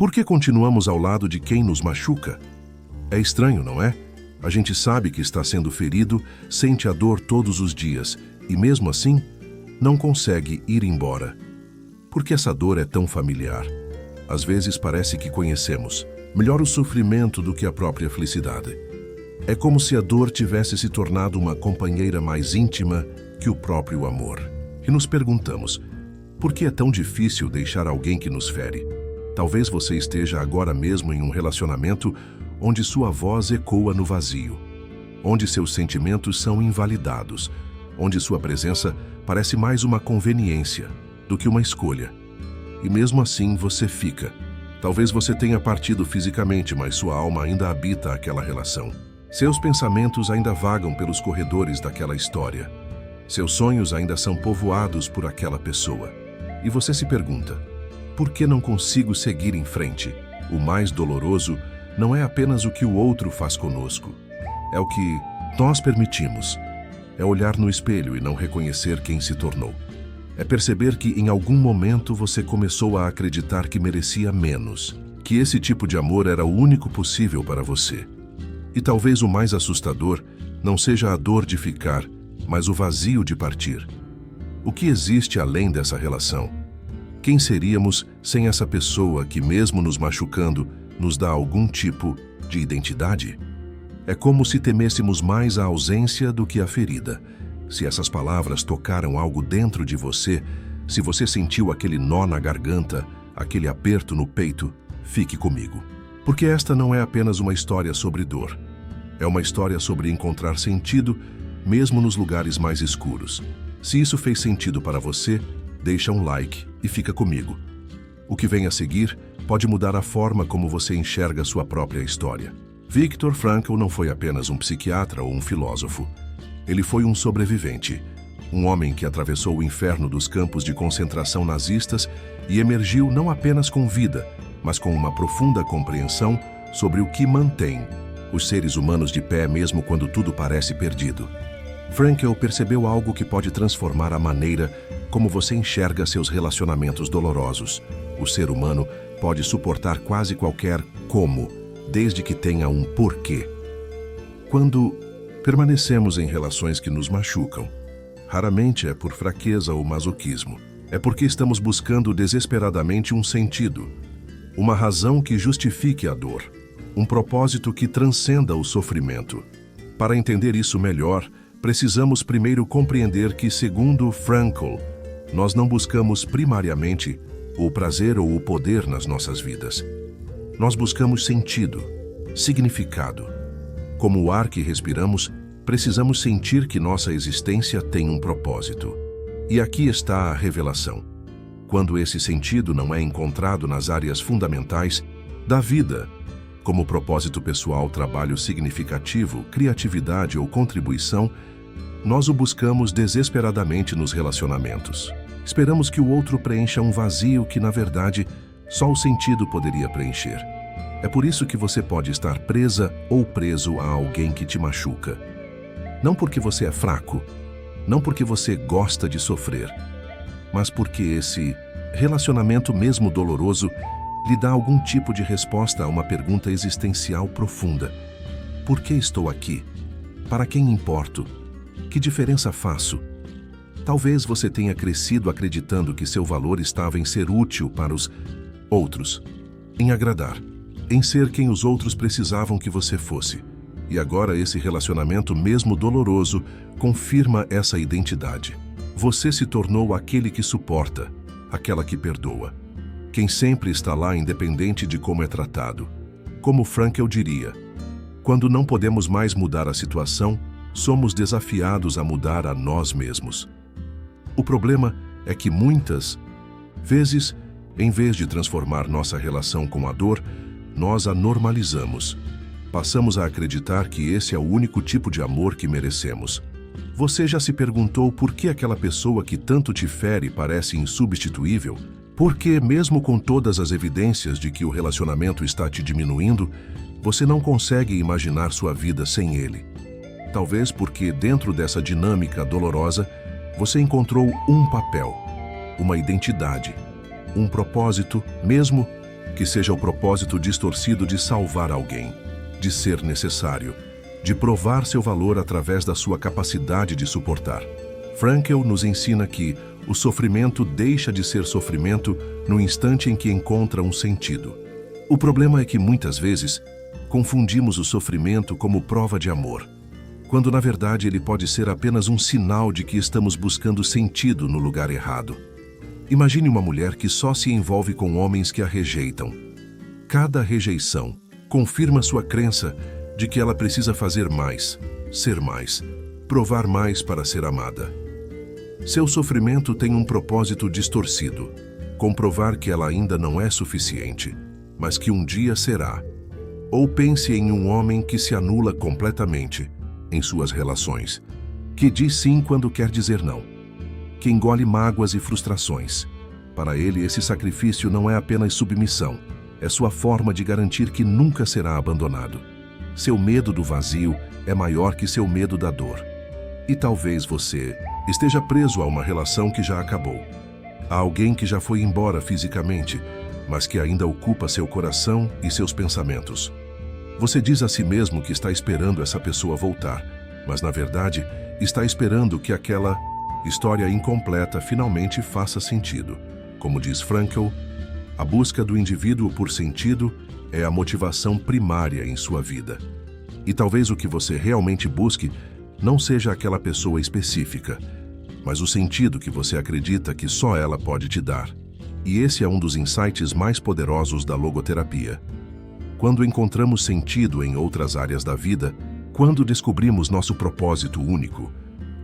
Por que continuamos ao lado de quem nos machuca? É estranho, não é? A gente sabe que está sendo ferido, sente a dor todos os dias e, mesmo assim, não consegue ir embora. Por que essa dor é tão familiar? Às vezes parece que conhecemos melhor o sofrimento do que a própria felicidade. É como se a dor tivesse se tornado uma companheira mais íntima que o próprio amor. E nos perguntamos, por que é tão difícil deixar alguém que nos fere? Talvez você esteja agora mesmo em um relacionamento onde sua voz ecoa no vazio, onde seus sentimentos são invalidados, onde sua presença parece mais uma conveniência do que uma escolha. E mesmo assim você fica. Talvez você tenha partido fisicamente, mas sua alma ainda habita aquela relação. Seus pensamentos ainda vagam pelos corredores daquela história. Seus sonhos ainda são povoados por aquela pessoa. E você se pergunta, por que não consigo seguir em frente? O mais doloroso não é apenas o que o outro faz conosco. É o que nós permitimos. É olhar no espelho e não reconhecer quem se tornou. É perceber que em algum momento você começou a acreditar que merecia menos, que esse tipo de amor era o único possível para você. E talvez o mais assustador não seja a dor de ficar, mas o vazio de partir. O que existe além dessa relação? Quem seríamos sem essa pessoa que, mesmo nos machucando, nos dá algum tipo de identidade? É como se temêssemos mais a ausência do que a ferida. Se essas palavras tocaram algo dentro de você, se você sentiu aquele nó na garganta, aquele aperto no peito, fique comigo. Porque esta não é apenas uma história sobre dor. É uma história sobre encontrar sentido, mesmo nos lugares mais escuros. Se isso fez sentido para você, deixa um like e fica comigo. O que vem a seguir pode mudar a forma como você enxerga sua própria história. Viktor Frankl não foi apenas um psiquiatra ou um filósofo. Ele foi um sobrevivente, um homem que atravessou o inferno dos campos de concentração nazistas e emergiu não apenas com vida, mas com uma profunda compreensão sobre o que mantém os seres humanos de pé mesmo quando tudo parece perdido. Frankl percebeu algo que pode transformar a maneira como você enxerga seus relacionamentos dolorosos. O ser humano pode suportar quase qualquer como, desde que tenha um porquê. Quando permanecemos em relações que nos machucam, raramente é por fraqueza ou masoquismo. É porque estamos buscando desesperadamente um sentido, uma razão que justifique a dor, um propósito que transcenda o sofrimento. Para entender isso melhor, precisamos primeiro compreender que, segundo Frankl, nós não buscamos primariamente o prazer ou o poder nas nossas vidas. Nós buscamos sentido, significado. Como o ar que respiramos, precisamos sentir que nossa existência tem um propósito. E aqui está a revelação. Quando esse sentido não é encontrado nas áreas fundamentais da vida, como propósito pessoal, trabalho significativo, criatividade ou contribuição, nós o buscamos desesperadamente nos relacionamentos. Esperamos que o outro preencha um vazio que, na verdade, só o sentido poderia preencher. É por isso que você pode estar presa ou preso a alguém que te machuca. Não porque você é fraco, não porque você gosta de sofrer, mas porque esse relacionamento, mesmo doloroso, lhe dá algum tipo de resposta a uma pergunta existencial profunda. Por que estou aqui? Para quem importo? Que diferença faço? Talvez você tenha crescido acreditando que seu valor estava em ser útil para os outros, em agradar, em ser quem os outros precisavam que você fosse. E agora esse relacionamento, mesmo doloroso, confirma essa identidade. Você se tornou aquele que suporta, aquela que perdoa. Quem sempre está lá independente de como é tratado. Como Frankl diria, quando não podemos mais mudar a situação, somos desafiados a mudar a nós mesmos. O problema é que muitas vezes, em vez de transformar nossa relação com a dor, nós a normalizamos. Passamos a acreditar que esse é o único tipo de amor que merecemos. Você já se perguntou por que aquela pessoa que tanto te fere parece insubstituível? Por que, mesmo com todas as evidências de que o relacionamento está te diminuindo, você não consegue imaginar sua vida sem ele? Talvez porque, dentro dessa dinâmica dolorosa, você encontrou um papel, uma identidade, um propósito, mesmo que seja o propósito distorcido de salvar alguém, de ser necessário, de provar seu valor através da sua capacidade de suportar. Frankl nos ensina que o sofrimento deixa de ser sofrimento no instante em que encontra um sentido. O problema é que, muitas vezes, confundimos o sofrimento como prova de amor, quando na verdade ele pode ser apenas um sinal de que estamos buscando sentido no lugar errado. Imagine uma mulher que só se envolve com homens que a rejeitam. Cada rejeição confirma sua crença de que ela precisa fazer mais, ser mais, provar mais para ser amada. Seu sofrimento tem um propósito distorcido, comprovar que ela ainda não é suficiente, mas que um dia será. Ou pense em um homem que se anula completamente em suas relações, que diz sim quando quer dizer não, que engole mágoas e frustrações. Para ele, esse sacrifício não é apenas submissão, é sua forma de garantir que nunca será abandonado. Seu medo do vazio é maior que seu medo da dor. E talvez você esteja preso a uma relação que já acabou, a alguém que já foi embora fisicamente, mas que ainda ocupa seu coração e seus pensamentos. Você diz a si mesmo que está esperando essa pessoa voltar, mas na verdade está esperando que aquela história incompleta finalmente faça sentido. Como diz Frankl, a busca do indivíduo por sentido é a motivação primária em sua vida. E talvez o que você realmente busque não seja aquela pessoa específica, mas o sentido que você acredita que só ela pode te dar. E esse é um dos insights mais poderosos da logoterapia. Quando encontramos sentido em outras áreas da vida, quando descobrimos nosso propósito único,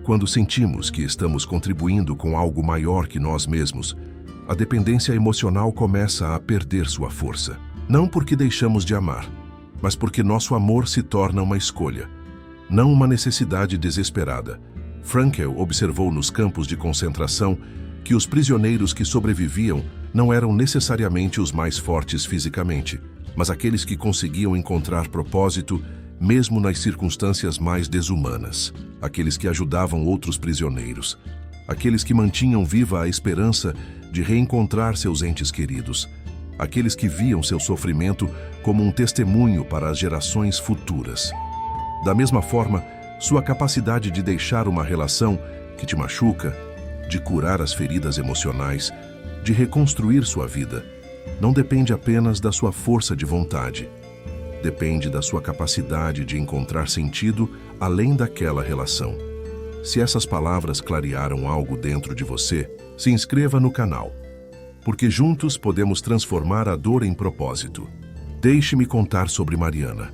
quando sentimos que estamos contribuindo com algo maior que nós mesmos, a dependência emocional começa a perder sua força. Não porque deixamos de amar, mas porque nosso amor se torna uma escolha, não uma necessidade desesperada. Frankl observou nos campos de concentração que os prisioneiros que sobreviviam não eram necessariamente os mais fortes fisicamente, mas aqueles que conseguiam encontrar propósito mesmo nas circunstâncias mais desumanas, aqueles que ajudavam outros prisioneiros, aqueles que mantinham viva a esperança de reencontrar seus entes queridos, aqueles que viam seu sofrimento como um testemunho para as gerações futuras. Da mesma forma, sua capacidade de deixar uma relação que te machuca, de curar as feridas emocionais, de reconstruir sua vida, não depende apenas da sua força de vontade. Depende da sua capacidade de encontrar sentido além daquela relação. Se essas palavras clarearam algo dentro de você, se inscreva no canal, porque juntos podemos transformar a dor em propósito. Deixe-me contar sobre Mariana.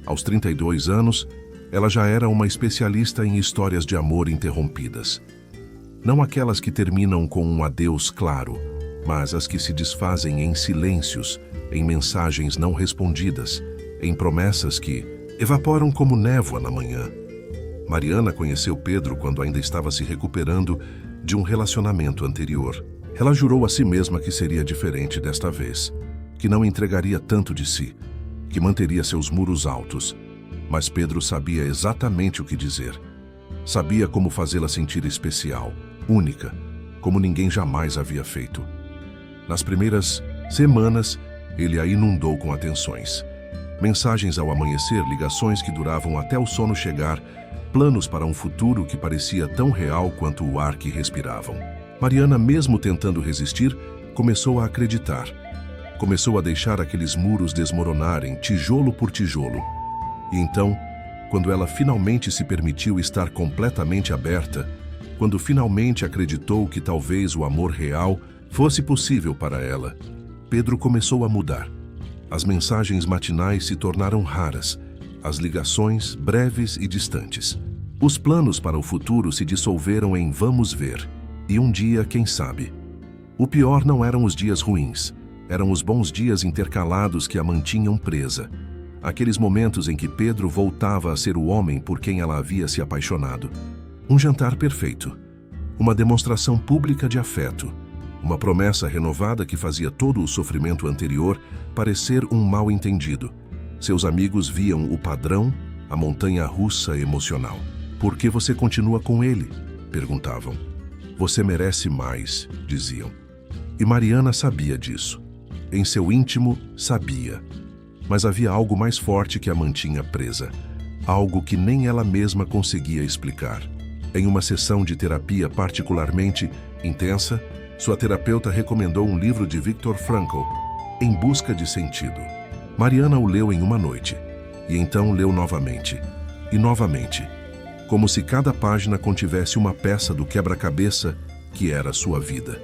Aos 32 anos, ela já era uma especialista em histórias de amor interrompidas. Não aquelas que terminam com um adeus claro, mas as que se desfazem em silêncios, em mensagens não respondidas, em promessas que evaporam como névoa na manhã. Mariana conheceu Pedro quando ainda estava se recuperando de um relacionamento anterior. Ela jurou a si mesma que seria diferente desta vez, que não entregaria tanto de si, que manteria seus muros altos. Mas Pedro sabia exatamente o que dizer. Sabia como fazê-la sentir especial, única, como ninguém jamais havia feito. Nas primeiras semanas, ele a inundou com atenções. Mensagens ao amanhecer, ligações que duravam até o sono chegar, planos para um futuro que parecia tão real quanto o ar que respiravam. Mariana, mesmo tentando resistir, começou a acreditar. Começou a deixar aqueles muros desmoronarem, tijolo por tijolo. E então, quando ela finalmente se permitiu estar completamente aberta, quando finalmente acreditou que talvez o amor real fosse possível para ela, Pedro começou a mudar. As mensagens matinais se tornaram raras, as ligações breves e distantes. Os planos para o futuro se dissolveram em vamos ver, e um dia, quem sabe. O pior não eram os dias ruins, eram os bons dias intercalados que a mantinham presa. Aqueles momentos em que Pedro voltava a ser o homem por quem ela havia se apaixonado. Um jantar perfeito, uma demonstração pública de afeto, uma promessa renovada que fazia todo o sofrimento anterior parecer um mal-entendido. Seus amigos viam o padrão, a montanha-russa emocional. Por que você continua com ele? Perguntavam. Você merece mais, diziam. E Mariana sabia disso. Em seu íntimo, sabia. Mas havia algo mais forte que a mantinha presa. Algo que nem ela mesma conseguia explicar. Em uma sessão de terapia particularmente intensa, sua terapeuta recomendou um livro de Viktor Frankl, Em Busca de Sentido. Mariana o leu em uma noite, e então leu novamente, e novamente, como se cada página contivesse uma peça do quebra-cabeça que era sua vida.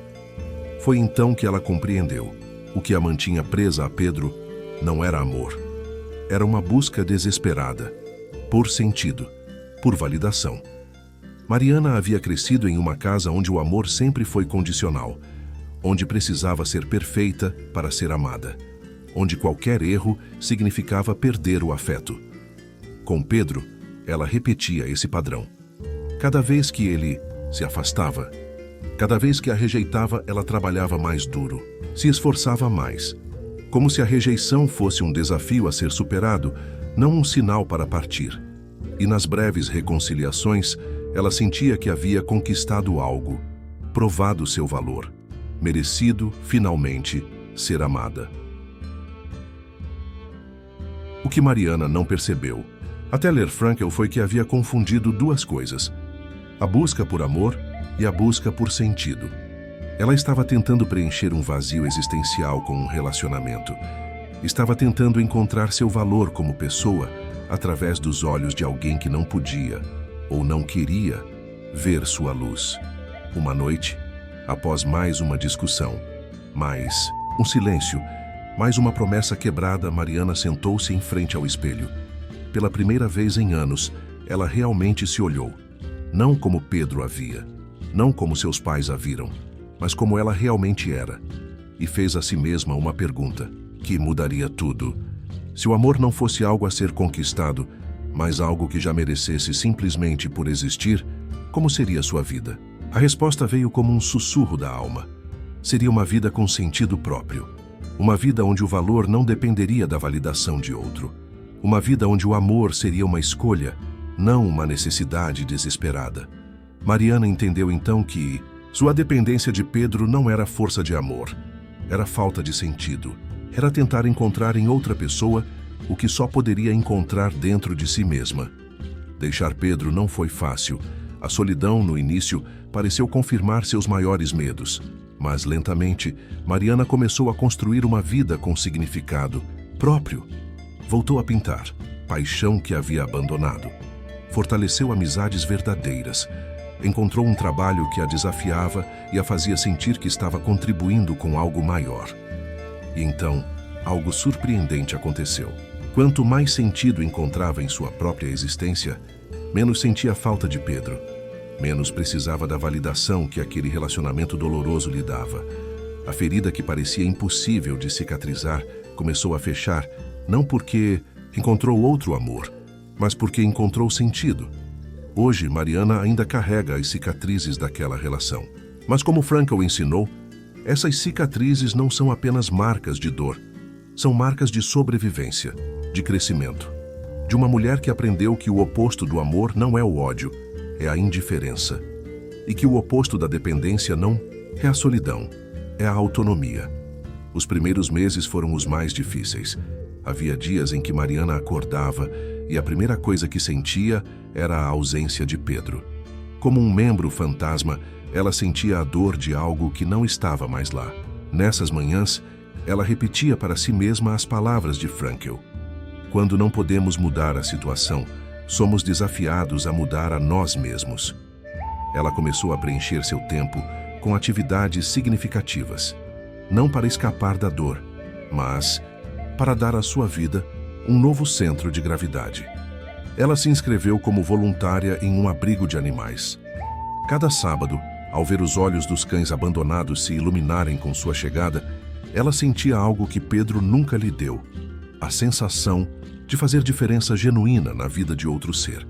Foi então que ela compreendeu. O que a mantinha presa a Pedro não era amor. Era uma busca desesperada, por sentido, por validação. Mariana havia crescido em uma casa onde o amor sempre foi condicional, onde precisava ser perfeita para ser amada, onde qualquer erro significava perder o afeto. Com Pedro, ela repetia esse padrão. Cada vez que ele se afastava, cada vez que a rejeitava, ela trabalhava mais duro, se esforçava mais, como se a rejeição fosse um desafio a ser superado, não um sinal para partir. E nas breves reconciliações, ela sentia que havia conquistado algo, provado seu valor, merecido, finalmente, ser amada. O que Mariana não percebeu, até ler Frankl, foi que havia confundido duas coisas: a busca por amor e a busca por sentido. Ela estava tentando preencher um vazio existencial com um relacionamento. Estava tentando encontrar seu valor como pessoa através dos olhos de alguém que não podia, ou não queria, ver sua luz. Uma noite, após mais uma discussão, mais um silêncio, mais uma promessa quebrada, Mariana sentou-se em frente ao espelho. Pela primeira vez em anos, ela realmente se olhou. Não como Pedro a via, não como seus pais a viram, mas como ela realmente era. E fez a si mesma uma pergunta, que mudaria tudo. Se o amor não fosse algo a ser conquistado, mas algo que já merecesse simplesmente por existir, como seria sua vida? A resposta veio como um sussurro da alma. Seria uma vida com sentido próprio. Uma vida onde o valor não dependeria da validação de outro. Uma vida onde o amor seria uma escolha, não uma necessidade desesperada. Mariana entendeu então que sua dependência de Pedro não era força de amor. Era falta de sentido. Era tentar encontrar em outra pessoa o que só poderia encontrar dentro de si mesma. Deixar Pedro não foi fácil. A solidão, no início, pareceu confirmar seus maiores medos. Mas, lentamente, Mariana começou a construir uma vida com significado próprio. Voltou a pintar, paixão que havia abandonado. Fortaleceu amizades verdadeiras. Encontrou um trabalho que a desafiava e a fazia sentir que estava contribuindo com algo maior. E então, algo surpreendente aconteceu. Quanto mais sentido encontrava em sua própria existência, menos sentia falta de Pedro. Menos precisava da validação que aquele relacionamento doloroso lhe dava. A ferida que parecia impossível de cicatrizar começou a fechar, não porque encontrou outro amor, mas porque encontrou sentido. Hoje, Mariana ainda carrega as cicatrizes daquela relação. Mas como Frankl ensinou, essas cicatrizes não são apenas marcas de dor. São marcas de sobrevivência, de crescimento. De uma mulher que aprendeu que o oposto do amor não é o ódio, é a indiferença. E que o oposto da dependência não é a solidão, é a autonomia. Os primeiros meses foram os mais difíceis. Havia dias em que Mariana acordava e a primeira coisa que sentia era a ausência de Pedro. Como um membro fantasma, ela sentia a dor de algo que não estava mais lá. Nessas manhãs, ela repetia para si mesma as palavras de Frankl. Quando não podemos mudar a situação, somos desafiados a mudar a nós mesmos. Ela começou a preencher seu tempo com atividades significativas, não para escapar da dor, mas para dar à sua vida um novo centro de gravidade. Ela se inscreveu como voluntária em um abrigo de animais. Cada sábado, ao ver os olhos dos cães abandonados se iluminarem com sua chegada, ela sentia algo que Pedro nunca lhe deu: a sensação de fazer diferença genuína na vida de outro ser.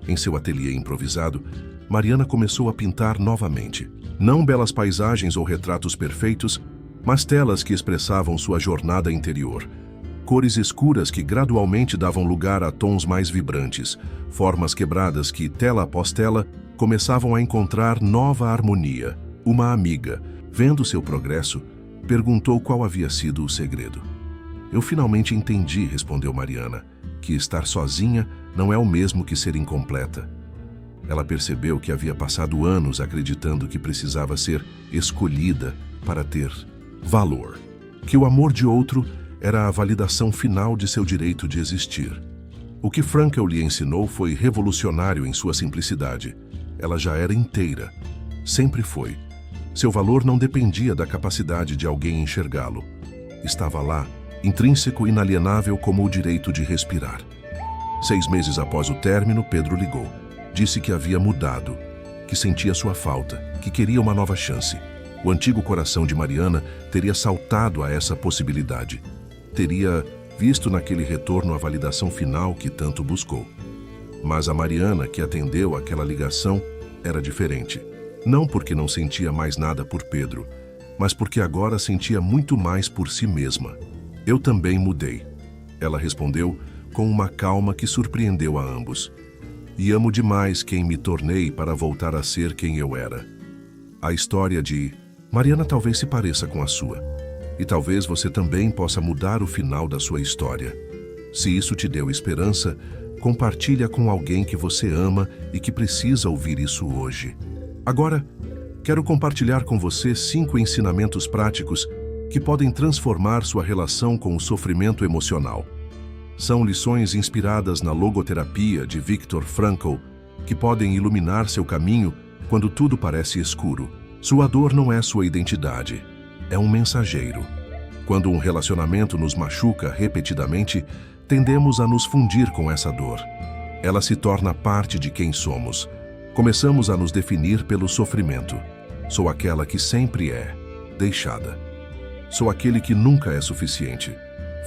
Em seu ateliê improvisado, Mariana começou a pintar novamente. Não belas paisagens ou retratos perfeitos, mas telas que expressavam sua jornada interior. Cores escuras que gradualmente davam lugar a tons mais vibrantes, formas quebradas que, tela após tela, começavam a encontrar nova harmonia. Uma amiga, vendo seu progresso, Perguntou qual havia sido o segredo. Eu finalmente entendi, respondeu Mariana, que estar sozinha não é o mesmo que ser incompleta. Ela percebeu que havia passado anos acreditando que precisava ser escolhida para ter valor, que o amor de outro era a validação final de seu direito de existir. O que Frankl lhe ensinou foi revolucionário em sua simplicidade. Ela já era inteira. Sempre foi. Seu valor não dependia da capacidade de alguém enxergá-lo. Estava lá, intrínseco e inalienável como o direito de respirar. 6 meses após o término, Pedro ligou. Disse que havia mudado, que sentia sua falta, que queria uma nova chance. O antigo coração de Mariana teria saltado a essa possibilidade. Teria visto naquele retorno a validação final que tanto buscou. Mas a Mariana que atendeu aquela ligação era diferente. Não porque não sentia mais nada por Pedro, mas porque agora sentia muito mais por si mesma. Eu também mudei. Ela respondeu com uma calma que surpreendeu a ambos. E amo demais quem me tornei para voltar a ser quem eu era. A história de Mariana talvez se pareça com a sua. E talvez você também possa mudar o final da sua história. Se isso te deu esperança, compartilha com alguém que você ama e que precisa ouvir isso hoje. Agora, quero compartilhar com você 5 ensinamentos práticos que podem transformar sua relação com o sofrimento emocional. São lições inspiradas na logoterapia de Viktor Frankl, que podem iluminar seu caminho quando tudo parece escuro. Sua dor não é sua identidade, é um mensageiro. Quando um relacionamento nos machuca repetidamente, tendemos a nos fundir com essa dor. Ela se torna parte de quem somos. Começamos a nos definir pelo sofrimento. Sou aquela que sempre é deixada. Sou aquele que nunca é suficiente.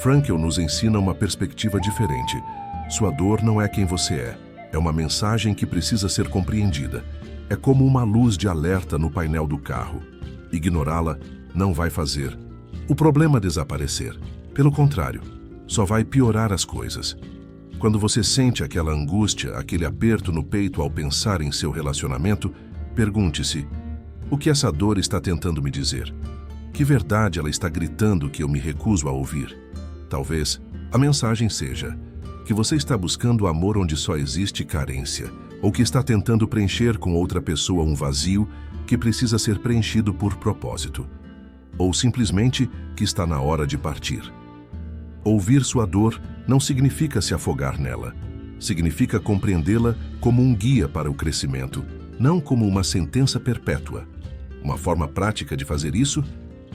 Frankl nos ensina uma perspectiva diferente. Sua dor não é quem você é uma mensagem que precisa ser compreendida. É como uma luz de alerta no painel do carro. Ignorá-la não vai fazer o problema desaparecer. Pelo contrário, só vai piorar as coisas. Quando você sente aquela angústia, aquele aperto no peito ao pensar em seu relacionamento, pergunte-se: o que essa dor está tentando me dizer? Que verdade ela está gritando que eu me recuso a ouvir? Talvez a mensagem seja que você está buscando amor onde só existe carência, ou que está tentando preencher com outra pessoa um vazio que precisa ser preenchido por propósito, ou simplesmente que está na hora de partir. Ouvir sua dor não significa se afogar nela. Significa compreendê-la como um guia para o crescimento, não como uma sentença perpétua. Uma forma prática de fazer isso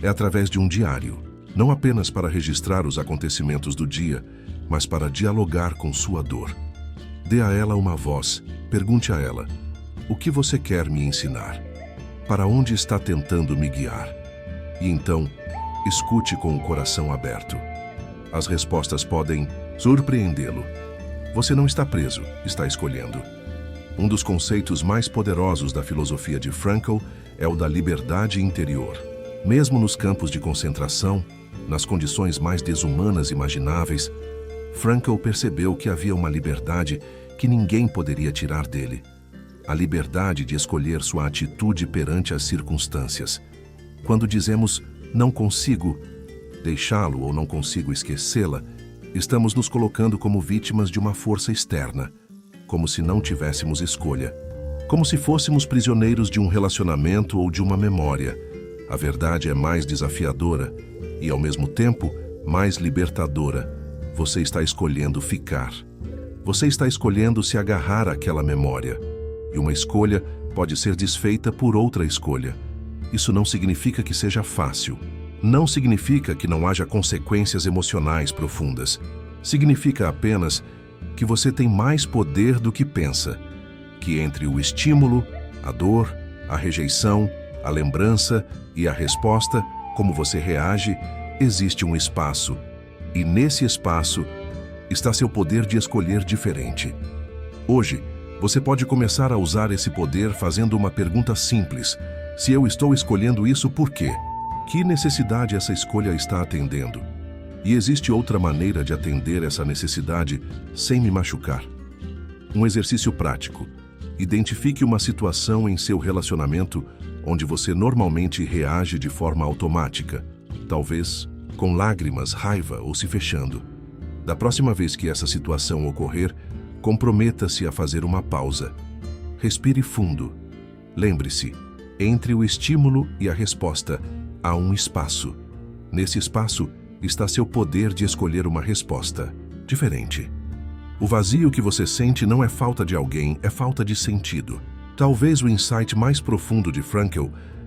é através de um diário, não apenas para registrar os acontecimentos do dia, mas para dialogar com sua dor. Dê a ela uma voz, pergunte a ela: o que você quer me ensinar? Para onde está tentando me guiar? E então, escute com o coração aberto. As respostas podem surpreendê-lo. Você não está preso, está escolhendo. Um dos conceitos mais poderosos da filosofia de Frankl é o da liberdade interior. Mesmo nos campos de concentração, nas condições mais desumanas imagináveis, Frankl percebeu que havia uma liberdade que ninguém poderia tirar dele. A liberdade de escolher sua atitude perante as circunstâncias. Quando dizemos "não consigo deixá-lo" ou "não consigo esquecê-la", estamos nos colocando como vítimas de uma força externa, como se não tivéssemos escolha, como se fôssemos prisioneiros de um relacionamento ou de uma memória. A verdade é mais desafiadora e, ao mesmo tempo, mais libertadora. Você está escolhendo ficar. Você está escolhendo se agarrar àquela memória. E uma escolha pode ser desfeita por outra escolha. Isso não significa que seja fácil. Não significa que não haja consequências emocionais profundas. Significa apenas que você tem mais poder do que pensa. Que entre o estímulo, a dor, a rejeição, a lembrança e a resposta, como você reage, existe um espaço. E nesse espaço está seu poder de escolher diferente. Hoje, você pode começar a usar esse poder fazendo uma pergunta simples: se eu estou escolhendo isso, por quê? Que necessidade essa escolha está atendendo? E existe outra maneira de atender essa necessidade sem me machucar. Um exercício prático. Identifique uma situação em seu relacionamento onde você normalmente reage de forma automática. talvez com lágrimas, raiva ou se fechando. Da próxima vez que essa situação ocorrer, comprometa-se a fazer uma pausa. Respire fundo. Lembre-se, entre o estímulo e a resposta há um espaço. Nesse espaço está seu poder de escolher uma resposta diferente. O vazio que você sente não é falta de alguém, é falta de sentido. Talvez o insight mais profundo de Frankl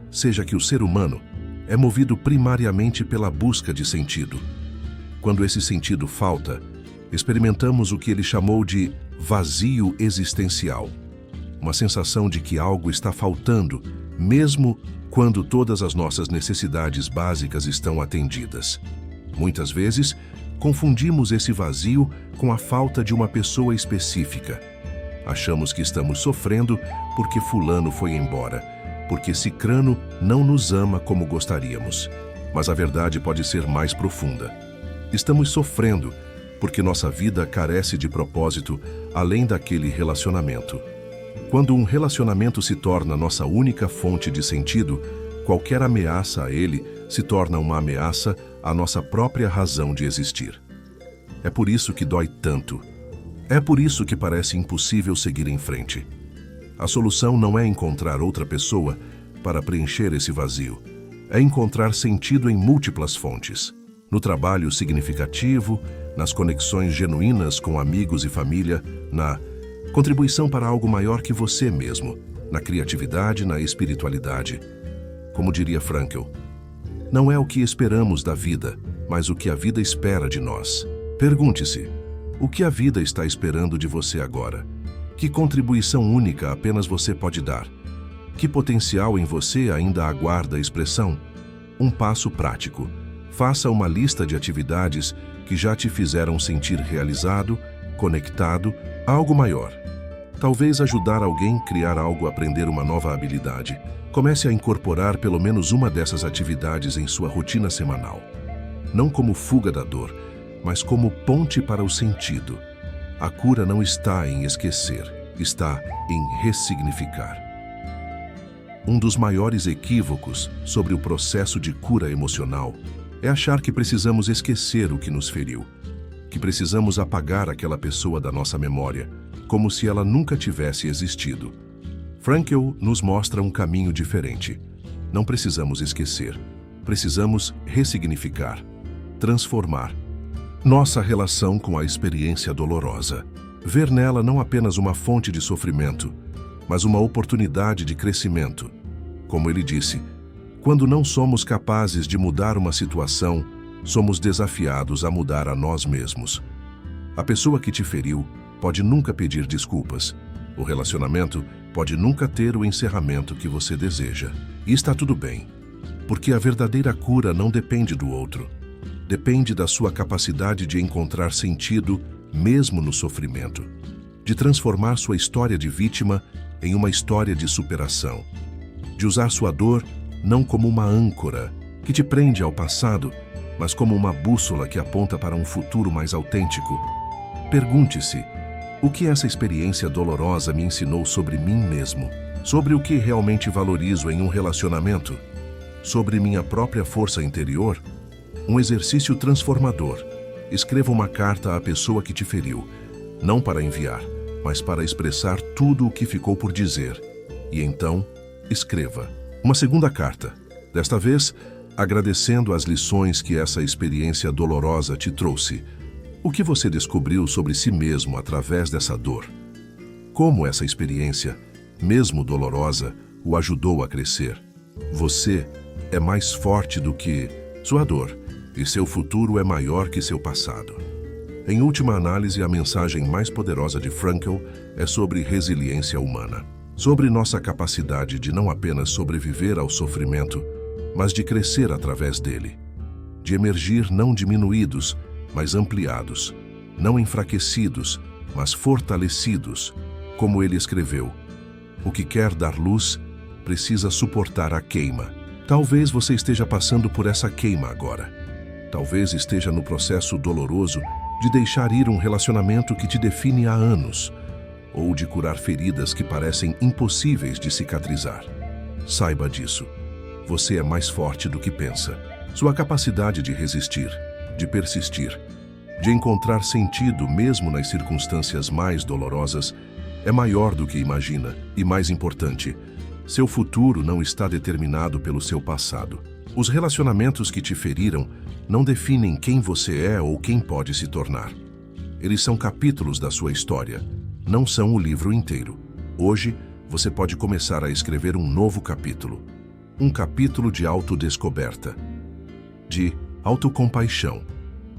seja que o ser humano é movido primariamente pela busca de sentido. Quando esse sentido falta, experimentamos o que ele chamou de vazio existencial. Uma sensação de que algo está faltando, mesmo quando todas as nossas necessidades básicas estão atendidas. Muitas vezes, confundimos esse vazio com a falta de uma pessoa específica. Achamos que estamos sofrendo porque fulano foi embora, porque cicrano não nos ama como gostaríamos. Mas a verdade pode ser mais profunda. Estamos sofrendo porque nossa vida carece de propósito além daquele relacionamento. Quando um relacionamento se torna nossa única fonte de sentido, qualquer ameaça a ele se torna uma ameaça à nossa própria razão de existir. É por isso que dói tanto. É por isso que parece impossível seguir em frente. A solução não é encontrar outra pessoa para preencher esse vazio. É encontrar sentido em múltiplas fontes. No trabalho significativo, nas conexões genuínas com amigos e família, na contribuição para algo maior que você mesmo, na criatividade, na espiritualidade. Como diria Frankl, não é o que esperamos da vida, mas o que a vida espera de nós. Pergunte-se, o que a vida está esperando de você agora? Que contribuição única apenas você pode dar? Que potencial em você ainda aguarda expressão? Um passo prático. Faça uma lista de atividades que já te fizeram sentir realizado, conectado a algo maior. Talvez ajudar alguém a criar algo, aprender uma nova habilidade. Comece a incorporar pelo menos uma dessas atividades em sua rotina semanal. Não como fuga da dor, mas como ponte para o sentido. A cura não está em esquecer, está em ressignificar. Um dos maiores equívocos sobre o processo de cura emocional é achar que precisamos esquecer o que nos feriu, que precisamos apagar aquela pessoa da nossa memória, como se ela nunca tivesse existido. Frankl nos mostra um caminho diferente. Não precisamos esquecer, precisamos ressignificar, transformar nossa relação com a experiência dolorosa. Ver nela não apenas uma fonte de sofrimento, mas uma oportunidade de crescimento. Como ele disse, quando não somos capazes de mudar uma situação, somos desafiados a mudar a nós mesmos. A pessoa que te feriu pode nunca pedir desculpas. O relacionamento pode nunca ter o encerramento que você deseja. E está tudo bem, porque a verdadeira cura não depende do outro. Depende da sua capacidade de encontrar sentido mesmo no sofrimento, de transformar sua história de vítima em uma história de superação, de usar sua dor não como uma âncora que te prende ao passado, mas como uma bússola que aponta para um futuro mais autêntico. Pergunte-se, o que essa experiência dolorosa me ensinou sobre mim mesmo? Sobre o que realmente valorizo em um relacionamento? Sobre minha própria força interior? Um exercício transformador. Escreva uma carta à pessoa que te feriu, não para enviar, mas para expressar tudo o que ficou por dizer. E então, escreva uma segunda carta, desta vez agradecendo as lições que essa experiência dolorosa te trouxe. O que você descobriu sobre si mesmo através dessa dor? Como essa experiência, mesmo dolorosa, o ajudou a crescer? Você é mais forte do que sua dor, e seu futuro é maior que seu passado. Em última análise, a mensagem mais poderosa de Frankl é sobre resiliência humana, sobre nossa capacidade de não apenas sobreviver ao sofrimento, mas de crescer através dele, de emergir não diminuídos, mas ampliados, não enfraquecidos, mas fortalecidos, como ele escreveu. O que quer dar luz precisa suportar a queima. Talvez você esteja passando por essa queima agora. Talvez esteja no processo doloroso de deixar ir um relacionamento que te define há anos, ou de curar feridas que parecem impossíveis de cicatrizar. Saiba disso. Você é mais forte do que pensa. Sua capacidade de resistir, de persistir, de encontrar sentido mesmo nas circunstâncias mais dolorosas é maior do que imagina e, mais importante, seu futuro não está determinado pelo seu passado. Os relacionamentos que te feriram não definem quem você é ou quem pode se tornar. Eles são capítulos da sua história, não são o livro inteiro. Hoje, você pode começar a escrever um novo capítulo. Um capítulo de autodescoberta, de autocompaixão,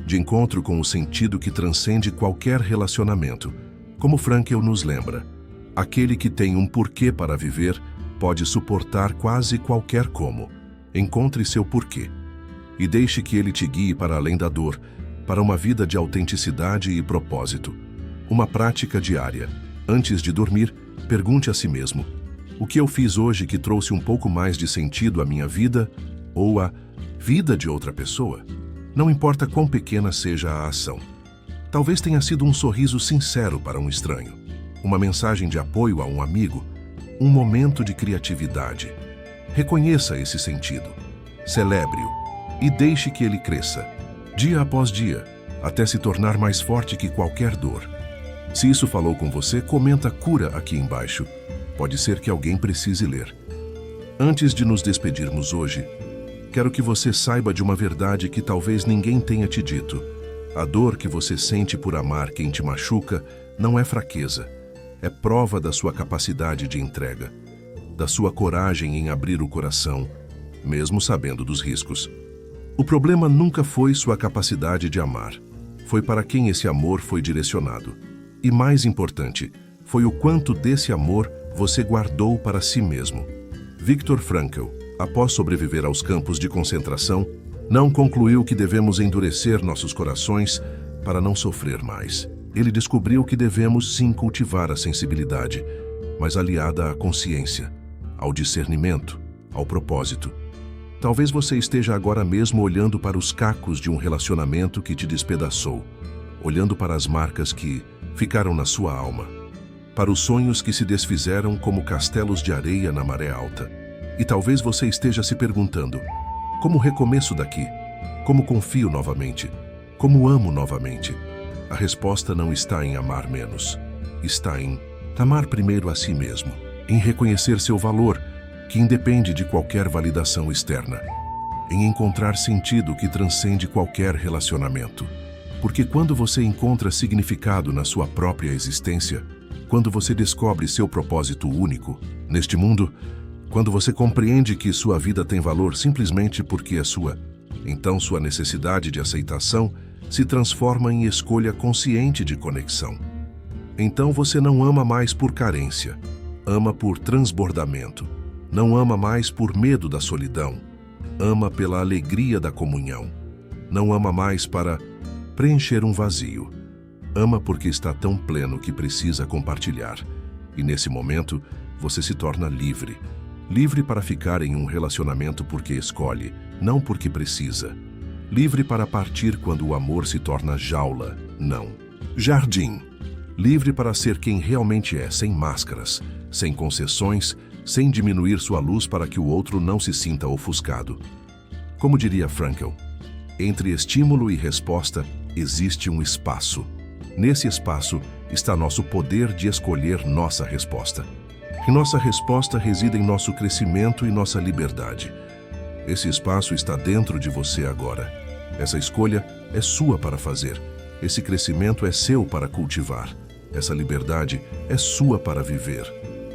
de encontro com o sentido que transcende qualquer relacionamento. Como Frankl nos lembra, aquele que tem um porquê para viver pode suportar quase qualquer como. Encontre seu porquê e deixe que ele te guie para além da dor, para uma vida de autenticidade e propósito. Uma prática diária. Antes de dormir, pergunte a si mesmo: o que eu fiz hoje que trouxe um pouco mais de sentido à minha vida ou à vida de outra pessoa? Não importa quão pequena seja a ação. Talvez tenha sido um sorriso sincero para um estranho, uma mensagem de apoio a um amigo, um momento de criatividade. Reconheça esse sentido, celebre-o e deixe que ele cresça, dia após dia, até se tornar mais forte que qualquer dor. Se isso falou com você, comenta cura aqui embaixo. Pode ser que alguém precise ler. Antes de nos despedirmos hoje, quero que você saiba de uma verdade que talvez ninguém tenha te dito. A dor que você sente por amar quem te machuca não é fraqueza. É prova da sua capacidade de entrega, da sua coragem em abrir o coração, mesmo sabendo dos riscos. O problema nunca foi sua capacidade de amar. Foi para quem esse amor foi direcionado. E mais importante, foi o quanto desse amor você guardou para si mesmo. Viktor Frankl, após sobreviver aos campos de concentração, não concluiu que devemos endurecer nossos corações para não sofrer mais. Ele descobriu que devemos sim cultivar a sensibilidade, mas aliada à consciência, ao discernimento, ao propósito. Talvez você esteja agora mesmo olhando para os cacos de um relacionamento que te despedaçou, olhando para as marcas que ficaram na sua alma, para os sonhos que se desfizeram como castelos de areia na maré alta. E talvez você esteja se perguntando: como recomeço daqui? Como confio novamente? Como amo novamente? A resposta não está em amar menos. Está em amar primeiro a si mesmo, em reconhecer seu valor, que independe de qualquer validação externa, em encontrar sentido que transcende qualquer relacionamento. Porque quando você encontra significado na sua própria existência, quando você descobre seu propósito único neste mundo, quando você compreende que sua vida tem valor simplesmente porque é sua, então sua necessidade de aceitação se transforma em escolha consciente de conexão. Então você não ama mais por carência, ama por transbordamento. Não ama mais por medo da solidão, ama pela alegria da comunhão. Não ama mais para preencher um vazio. Ama porque está tão pleno que precisa compartilhar. E nesse momento, você se torna livre. Livre para ficar em um relacionamento porque escolhe, não porque precisa. Livre para partir quando o amor se torna jaula, não jardim. Livre para ser quem realmente é, sem máscaras, sem concessões, sem diminuir sua luz para que o outro não se sinta ofuscado. Como diria Frankl, entre estímulo e resposta existe um espaço. Nesse espaço está nosso poder de escolher nossa resposta. E nossa resposta reside em nosso crescimento e nossa liberdade. Esse espaço está dentro de você agora. Essa escolha é sua para fazer. Esse crescimento é seu para cultivar. Essa liberdade é sua para viver.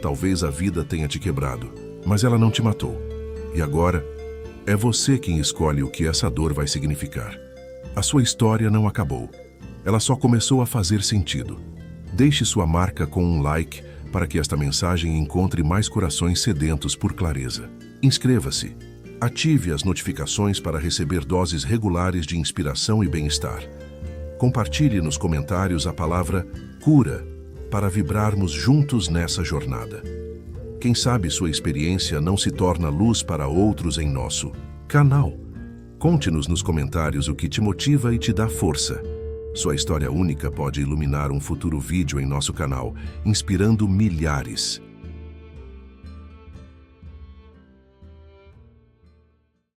Talvez a vida tenha te quebrado, mas ela não te matou. E agora, é você quem escolhe o que essa dor vai significar. A sua história não acabou. Ela só começou a fazer sentido. Deixe sua marca com um like para que esta mensagem encontre mais corações sedentos por clareza. Inscreva-se. Ative as notificações para receber doses regulares de inspiração e bem-estar. Compartilhe nos comentários a palavra cura para vibrarmos juntos nessa jornada. Quem sabe sua experiência não se torna luz para outros em nosso canal. Conte-nos nos comentários o que te motiva e te dá força. Sua história única pode iluminar um futuro vídeo em nosso canal, inspirando milhares.